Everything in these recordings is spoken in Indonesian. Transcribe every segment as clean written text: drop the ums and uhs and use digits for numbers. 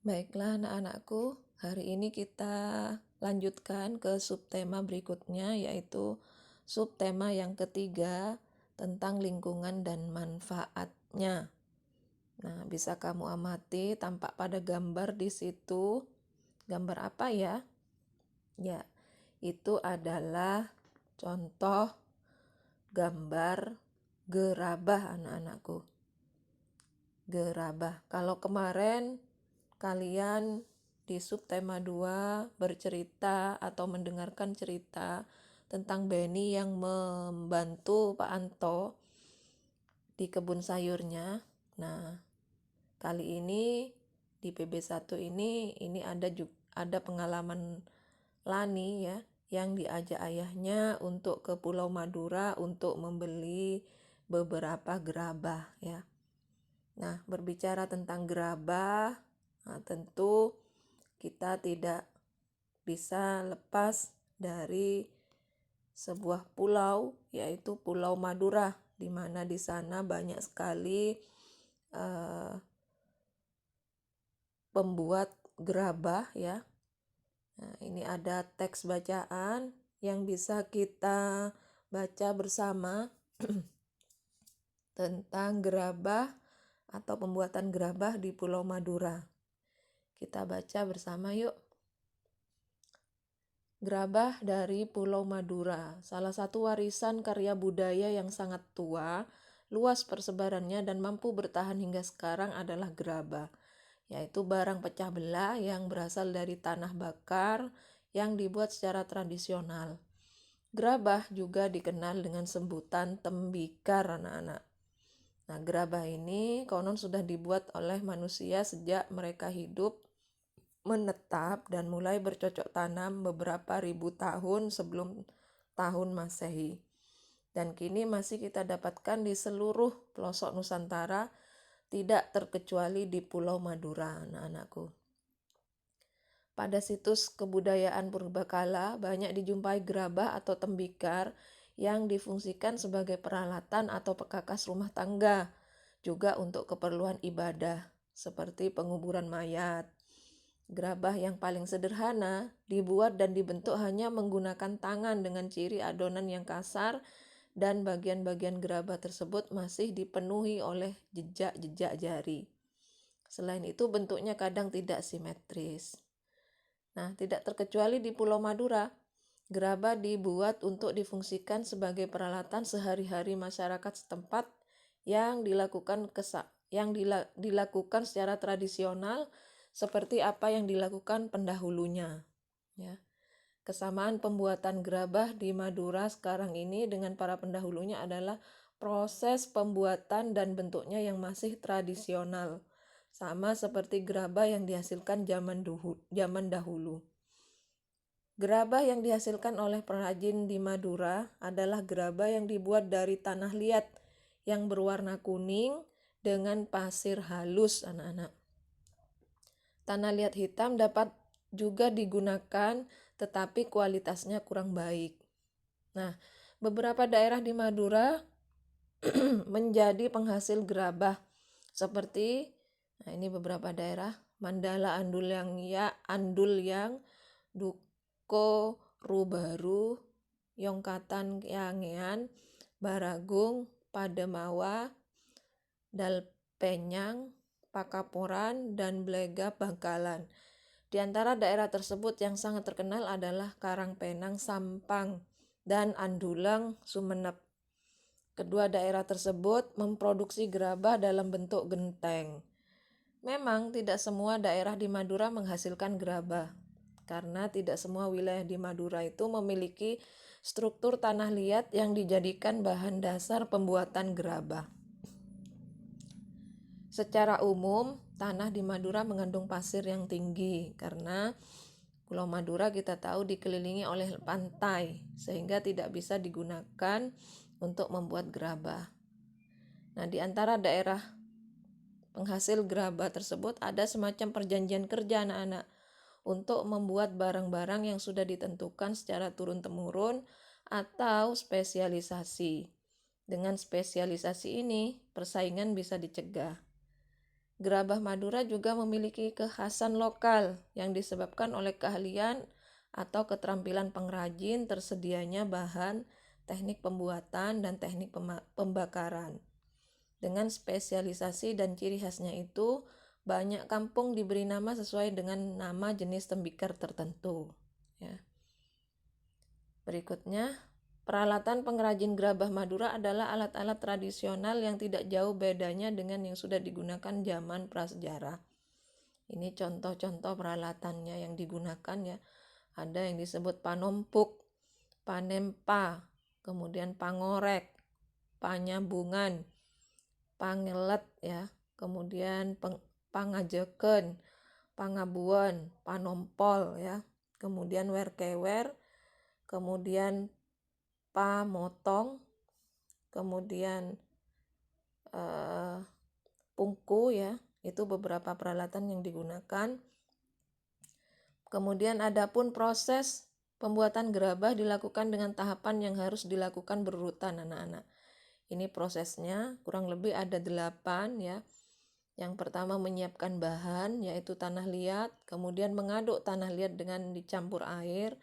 Baiklah anak-anakku, hari ini kita lanjutkan ke subtema berikutnya, yaitu subtema yang ketiga tentang lingkungan dan manfaatnya. Nah, bisa kamu amati tampak pada gambar di situ. Gambar apa ya? Ya, itu adalah contoh gambar gerabah anak-anakku. Gerabah. Kalau kemarin kalian di subtema 2 bercerita atau mendengarkan cerita tentang Benny yang membantu Pak Anto di kebun sayurnya. Nah, kali ini di PB1 ini ada pengalaman Lani ya yang diajak ayahnya untuk ke Pulau Madura untuk membeli beberapa gerabah ya. Nah, berbicara tentang gerabah, nah, tentu kita tidak bisa lepas dari sebuah pulau, yaitu Pulau Madura, di mana di sana banyak sekali pembuat gerabah ya. Nah, ini ada teks bacaan yang bisa kita baca bersama tentang gerabah atau pembuatan gerabah di Pulau Madura. Kita baca bersama yuk. Gerabah dari Pulau Madura, salah satu warisan karya budaya yang sangat tua, luas persebarannya dan mampu bertahan hingga sekarang adalah gerabah, yaitu barang pecah belah yang berasal dari tanah bakar yang dibuat secara tradisional. Gerabah juga dikenal dengan sebutan tembikar anak-anak. Nah, gerabah ini konon sudah dibuat oleh manusia sejak mereka hidup menetap dan mulai bercocok tanam beberapa ribu tahun sebelum tahun Masehi. Dan kini masih kita dapatkan di seluruh pelosok Nusantara, tidak terkecuali di Pulau Madura, anak-anakku. Pada situs kebudayaan purbakala banyak dijumpai gerabah atau tembikar yang difungsikan sebagai peralatan atau pekakas rumah tangga, juga untuk keperluan ibadah, seperti penguburan mayat. Gerabah yang paling sederhana dibuat dan dibentuk hanya menggunakan tangan dengan ciri adonan yang kasar dan bagian-bagian gerabah tersebut masih dipenuhi oleh jejak-jejak jari. Selain itu bentuknya kadang tidak simetris. Nah, tidak terkecuali di Pulau Madura, gerabah dibuat untuk difungsikan sebagai peralatan sehari-hari masyarakat setempat yang dilakukan secara tradisional seperti apa yang dilakukan pendahulunya ya. Kesamaan pembuatan gerabah di Madura sekarang ini dengan para pendahulunya adalah proses pembuatan dan bentuknya yang masih tradisional, sama seperti gerabah yang dihasilkan zaman dahulu. Gerabah yang dihasilkan oleh perajin di Madura adalah gerabah yang dibuat dari tanah liat yang berwarna kuning dengan pasir halus, anak-anak. Tanah liat hitam dapat juga digunakan, tetapi kualitasnya kurang baik. Nah, beberapa daerah di Madura menjadi penghasil gerabah, seperti, nah ini beberapa daerah, Mandala Andulyang, Duko Rubaru, Yongkatan Yangean, Baragung, Pademawa, Dalpenyang, Pakaporan, dan Blega Bangkalan. Di antara daerah tersebut yang sangat terkenal adalah Karangpenang, Sampang, dan Andulang, Sumeneb. Kedua daerah tersebut memproduksi gerabah dalam bentuk genteng. Memang tidak semua daerah di Madura menghasilkan gerabah, karena tidak semua wilayah di Madura itu memiliki struktur tanah liat yang dijadikan bahan dasar pembuatan gerabah. Secara umum, tanah di Madura mengandung pasir yang tinggi karena Pulau Madura kita tahu dikelilingi oleh pantai sehingga tidak bisa digunakan untuk membuat gerabah. Nah, di antara daerah penghasil gerabah tersebut ada semacam perjanjian kerja anak-anak untuk membuat barang-barang yang sudah ditentukan secara turun-temurun atau spesialisasi. Dengan spesialisasi ini, persaingan bisa dicegah. Gerabah Madura juga memiliki kekhasan lokal yang disebabkan oleh keahlian atau keterampilan pengrajin, tersedianya bahan, teknik pembuatan, dan teknik pembakaran. Dengan spesialisasi dan ciri khasnya itu, banyak kampung diberi nama sesuai dengan nama jenis tembikar tertentu. Ya. Berikutnya, peralatan pengrajin gerabah Madura adalah alat-alat tradisional yang tidak jauh bedanya dengan yang sudah digunakan zaman prasejarah. Ini contoh-contoh peralatannya yang digunakan ya. Ada yang disebut panompuk, panempa, kemudian pangorek, panyambungan, pangelet ya, kemudian pangajeken, pangabuan, panompol ya, kemudian werkewer, kemudian pamotong, kemudian pungku ya, itu beberapa peralatan yang digunakan. Kemudian adapun proses pembuatan gerabah dilakukan dengan tahapan yang harus dilakukan berurutan anak-anak. Ini prosesnya kurang lebih ada 8 ya. Yang pertama menyiapkan bahan yaitu tanah liat, kemudian mengaduk tanah liat dengan dicampur air.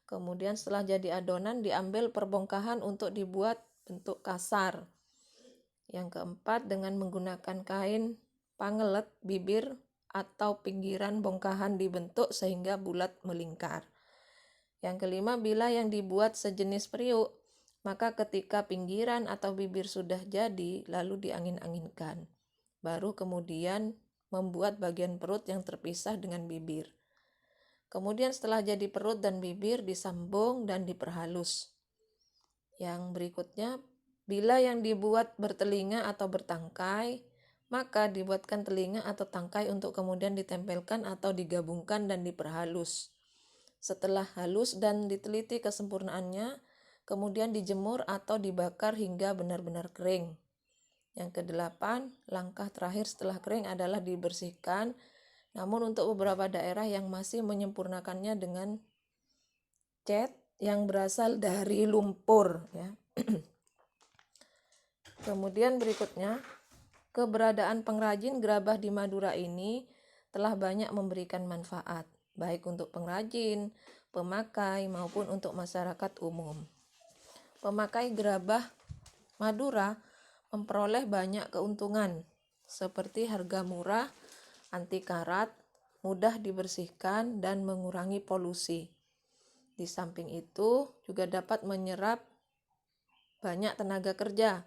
Kemudian setelah jadi adonan diambil perbongkahan untuk dibuat bentuk kasar. Yang keempat dengan menggunakan kain pangelet bibir atau pinggiran bongkahan dibentuk sehingga bulat melingkar. Yang kelima, bila yang dibuat sejenis periuk, maka ketika pinggiran atau bibir sudah jadi, lalu diangin-anginkan. Baru kemudian membuat bagian perut yang terpisah dengan bibir. Kemudian setelah jadi perut dan bibir disambung dan diperhalus. Yang berikutnya, bila yang dibuat bertelinga atau bertangkai, maka dibuatkan telinga atau tangkai untuk kemudian ditempelkan atau digabungkan dan diperhalus. Setelah halus dan diteliti kesempurnaannya, kemudian dijemur atau dibakar hingga benar-benar kering. Yang kedelapan, langkah terakhir setelah kering adalah dibersihkan. Namun untuk beberapa daerah yang masih menyempurnakannya dengan cat yang berasal dari lumpur ya. Kemudian berikutnya, keberadaan pengrajin gerabah di Madura ini telah banyak memberikan manfaat, baik untuk pengrajin, pemakai, maupun untuk masyarakat umum. Pemakai gerabah Madura memperoleh banyak keuntungan, seperti harga murah, anti karat, mudah dibersihkan, dan mengurangi polusi. Di samping itu, juga dapat menyerap banyak tenaga kerja.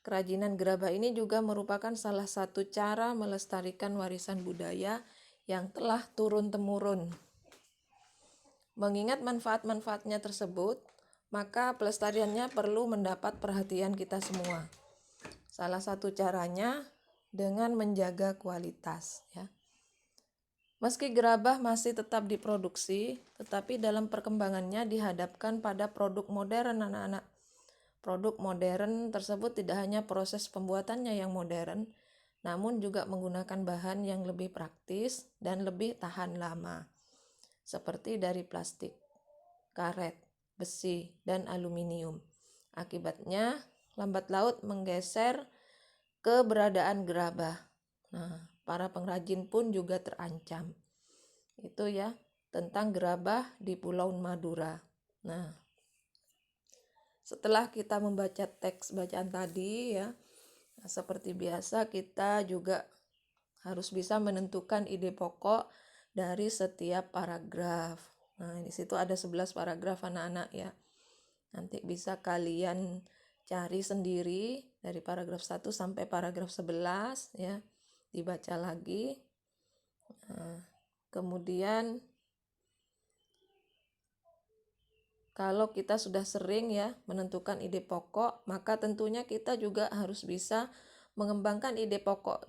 Kerajinan gerabah ini juga merupakan salah satu cara melestarikan warisan budaya yang telah turun-temurun. Mengingat manfaat-manfaatnya tersebut, maka pelestariannya perlu mendapat perhatian kita semua. Salah satu caranya dengan menjaga kualitas ya. Meski gerabah masih tetap diproduksi, tetapi dalam perkembangannya dihadapkan pada produk modern anak-anak. Produk modern tersebut tidak hanya proses pembuatannya yang modern, namun juga menggunakan bahan yang lebih praktis dan lebih tahan lama, seperti dari plastik, karet, besi, dan aluminium. Akibatnya, lambat laut menggeser keberadaan gerabah. Nah, para pengrajin pun juga terancam. Itu ya, tentang gerabah di Pulau Madura. Nah, setelah kita membaca teks bacaan tadi ya, seperti biasa kita juga harus bisa menentukan ide pokok dari setiap paragraf. Nah, di situ ada 11 paragraf anak-anak ya. Nanti bisa kalian cari sendiri dari paragraf 1 sampai paragraf 11 ya. Dibaca lagi. Nah, kemudian kalau kita sudah sering ya menentukan ide pokok, maka tentunya kita juga harus bisa mengembangkan ide pokok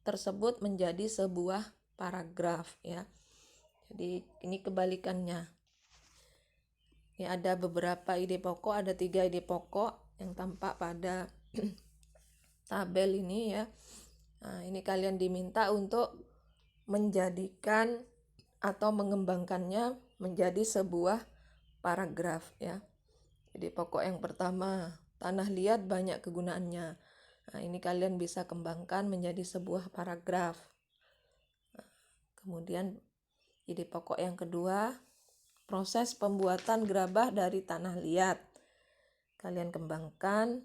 tersebut menjadi sebuah paragraf ya. Jadi ini kebalikannya. Ini ada beberapa ide pokok, ada 3 ide pokok yang tampak pada tabel ini ya. Nah, ini kalian diminta untuk menjadikan atau mengembangkannya menjadi sebuah paragraf ya. Jadi pokok yang pertama, tanah liat banyak kegunaannya. Nah, ini kalian bisa kembangkan menjadi sebuah paragraf. Kemudian ide pokok yang kedua, proses pembuatan gerabah dari tanah liat. Kalian kembangkan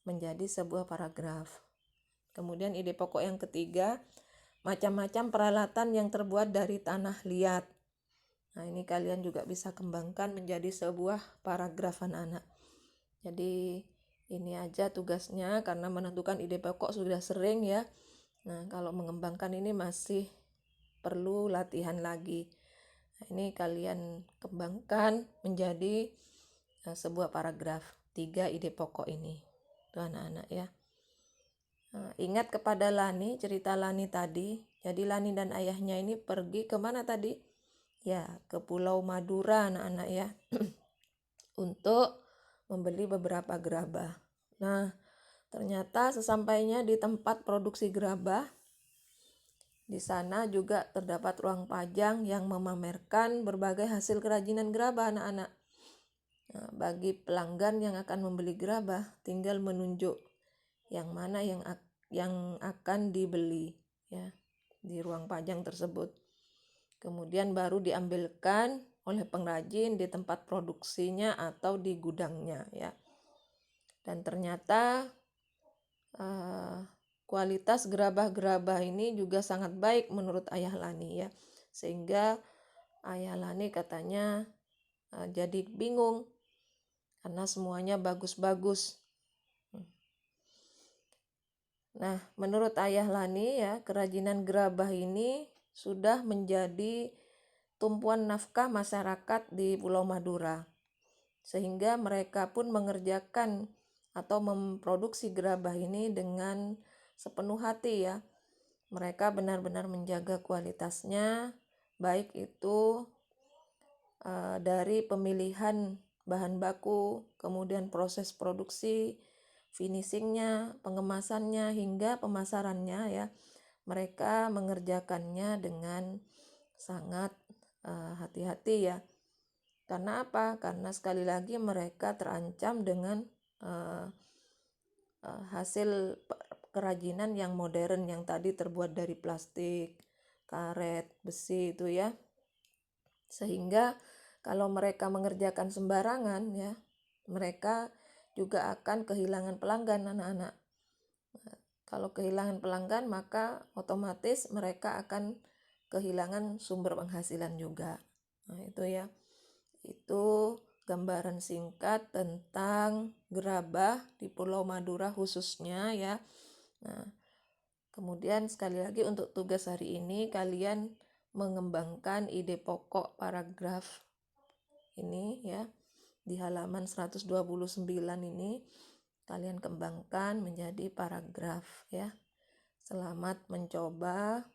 menjadi sebuah paragraf. Kemudian ide pokok yang ketiga, macam-macam peralatan yang terbuat dari tanah liat. Nah, ini kalian juga bisa kembangkan menjadi sebuah paragraf anak-anak. Jadi ini aja tugasnya, karena menentukan ide pokok sudah sering ya. Nah, kalau mengembangkan ini masih perlu latihan lagi. Nah, ini kalian kembangkan menjadi sebuah paragraf. 3 ide pokok ini. Tuh anak-anak ya. Nah, ingat kepada Lani, cerita Lani tadi. Jadi Lani dan ayahnya ini pergi kemana tadi? Ya, ke Pulau Madura anak-anak ya. Untuk membeli beberapa gerabah. Nah, ternyata sesampainya di tempat produksi gerabah, di sana juga terdapat ruang pajang yang memamerkan berbagai hasil kerajinan gerabah anak-anak. Nah, bagi pelanggan yang akan membeli gerabah, tinggal menunjuk yang mana yang akan dibeli ya di ruang pajang tersebut. Kemudian baru diambilkan oleh pengrajin di tempat produksinya atau di gudangnya ya. Dan ternyata kualitas gerabah-gerabah ini juga sangat baik menurut Ayah Lani ya. Sehingga Ayah Lani katanya jadi bingung karena semuanya bagus-bagus. Nah, menurut Ayah Lani ya, kerajinan gerabah ini sudah menjadi tumpuan nafkah masyarakat di Pulau Madura. Sehingga mereka pun mengerjakan atau memproduksi gerabah ini dengan sepenuh hati ya. Mereka benar-benar menjaga kualitasnya, baik itu dari pemilihan bahan baku, kemudian proses produksi, finishingnya, pengemasannya, hingga pemasarannya ya. Mereka mengerjakannya dengan sangat hati-hati ya. Karena apa? Karena sekali lagi mereka terancam dengan hasil kerajinan yang modern yang tadi terbuat dari plastik, karet, besi itu ya. Sehingga kalau mereka mengerjakan sembarangan ya, mereka juga akan kehilangan pelanggan anak-anak. Kalau kehilangan pelanggan maka otomatis mereka akan kehilangan sumber penghasilan juga. Nah, itu ya. Itu gambaran singkat tentang gerabah di Pulau Madura khususnya ya. Nah, kemudian sekali lagi untuk tugas hari ini kalian mengembangkan ide pokok paragraf ini ya. Di halaman 129 ini kalian kembangkan menjadi paragraf ya. Selamat mencoba.